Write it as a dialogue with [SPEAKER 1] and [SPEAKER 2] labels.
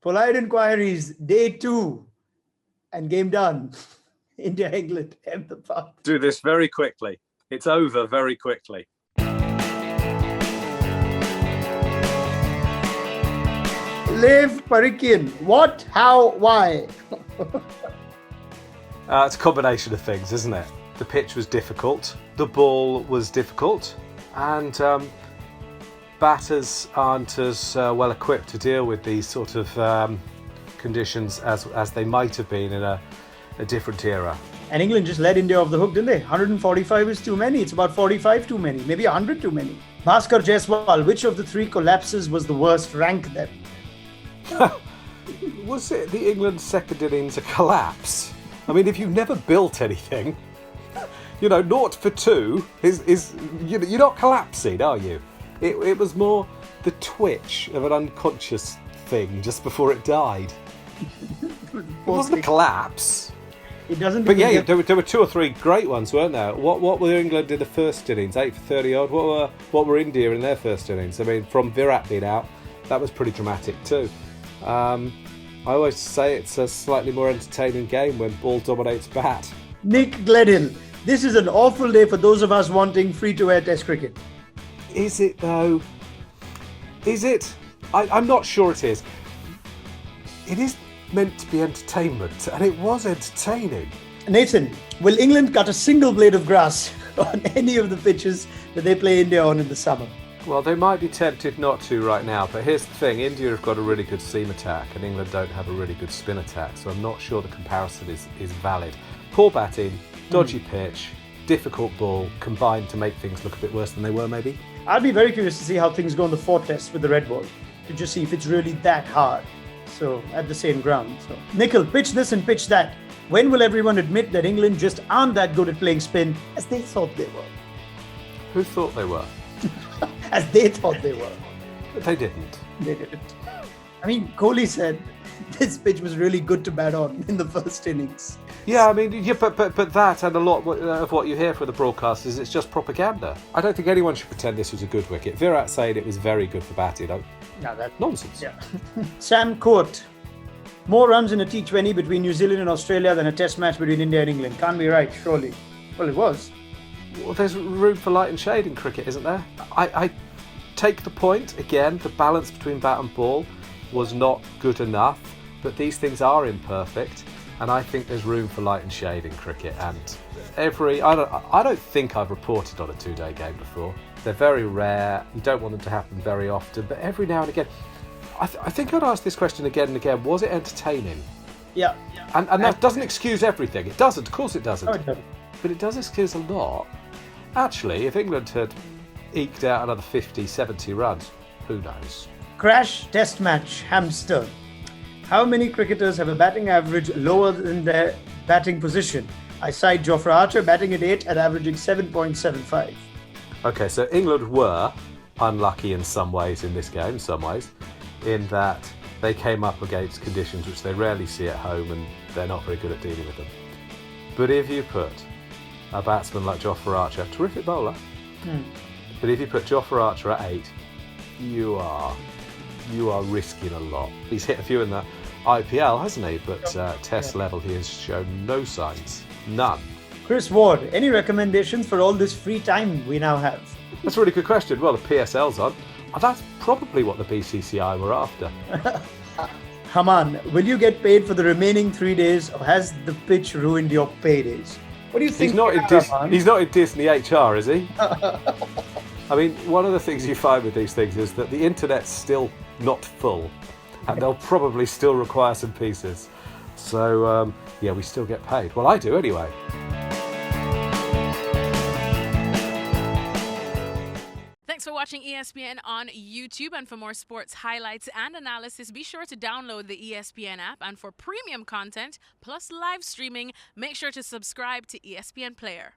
[SPEAKER 1] Polite inquiries, day 2, and game done. India, England, Ahmedabad.
[SPEAKER 2] Do this very quickly. It's over very quickly.
[SPEAKER 1] Lev Parikian, what, how, why?
[SPEAKER 3] It's a combination of things, isn't it? The pitch was difficult, the ball was difficult, and batters aren't as well equipped to deal with these sort of conditions as they might have been in a different era.
[SPEAKER 1] And England just let India off the hook, didn't they? 145 is too many. It's about 45 too many, maybe 100 too many. Bhaskar Jaiswal, which of the 3 collapses was the worst? Rank them.
[SPEAKER 3] Was it the England second innings a collapse? I mean, if you've never built anything, 0 for 2 is you're not collapsing, are you? It was more the twitch of an unconscious thing just before it died. It wasn't a collapse.
[SPEAKER 1] It doesn't.
[SPEAKER 3] But yeah, there were 2 or 3 great ones, weren't there? What were England in the first innings? 8 for 30 odd. What were India in their first innings? I mean, from Virat being out, that was pretty dramatic too. I always say it's a slightly more entertaining game when ball dominates bat.
[SPEAKER 1] Nick Gledhill, this is an awful day for those of us wanting free-to-air Test cricket.
[SPEAKER 3] Is it though? Is it? I'm not sure it is. It is meant to be entertainment, and it was entertaining.
[SPEAKER 1] Nathan, will England cut a single blade of grass on any of the pitches that they play India on in the summer?
[SPEAKER 3] Well, they might be tempted not to right now, but here's the thing. India have got a really good seam attack, and England don't have a really good spin attack, so I'm not sure the comparison is valid. Poor batting, dodgy pitch, difficult ball, combined to make things look a bit worse than they were, maybe.
[SPEAKER 1] I'd be very curious to see how things go in the 4th Test with the red ball, to just see if it's really that hard. So, at the same ground. So, Nikhil, pitch this and pitch that. When will everyone admit that England just aren't that good at playing spin as they thought they were?
[SPEAKER 3] Who thought they were?
[SPEAKER 1] As they thought they were.
[SPEAKER 3] They didn't.
[SPEAKER 1] They didn't. I mean, Kohli said this pitch was really good to bat on in the first innings.
[SPEAKER 3] Yeah, I mean, but that and a lot of what you hear from the broadcasters, it's just propaganda. I don't think anyone should pretend this was a good wicket. Virat saying it was very good for batting. No,
[SPEAKER 1] that's
[SPEAKER 3] nonsense.
[SPEAKER 1] Yeah. Sam Court. More runs in a T20 between New Zealand and Australia than a Test match between India and England. Can't be right, surely. Well, it was.
[SPEAKER 3] Well, there's room for light and shade in cricket, isn't there? I take the point. Again, the balance between bat and ball was not good enough, but these things are imperfect, and I think there's room for light and shade in cricket. And I don't think I've reported on a 2-day game before. They're very rare. You don't want them to happen very often, but every now and again, I think I'd ask this question again and again. Was it entertaining?
[SPEAKER 1] Yeah.
[SPEAKER 3] And that doesn't excuse everything. It doesn't. Of course it doesn't.
[SPEAKER 1] No, it doesn't.
[SPEAKER 3] But it does excuse a lot. Actually, if England had eked out another 50, 70 runs, who knows?
[SPEAKER 1] Crash Test match, hamster. How many cricketers have a batting average lower than their batting position? I cite Jofra Archer batting at 8 and averaging 7.75.
[SPEAKER 3] Okay, so England were unlucky in some ways in this game, in that they came up against conditions which they rarely see at home and they're not very good at dealing with them. But if you put a batsman like Jofra Archer, terrific bowler, but if you put Jofra Archer at 8, you are risking a lot. He's hit a few in the IPL, hasn't he? But Test level, he has shown no signs. None.
[SPEAKER 1] Chris Ward, any recommendations for all this free time we now have?
[SPEAKER 3] That's a really good question. Well, the PSL's on. That's probably what the BCCI were after.
[SPEAKER 1] Haman, will you get paid for the remaining 3 days, or has the pitch ruined your paydays? What do you think?
[SPEAKER 3] He's not in Disney HR, is he? I mean, one of the things you find with these things is that the internet's still not full, and they'll probably still require some pieces. So, yeah, we still get paid. Well, I do anyway.
[SPEAKER 4] Thanks for watching ESPN on YouTube, and for more sports highlights and analysis, be sure to download the ESPN app, and for premium content plus live streaming, make sure to subscribe to ESPN Player.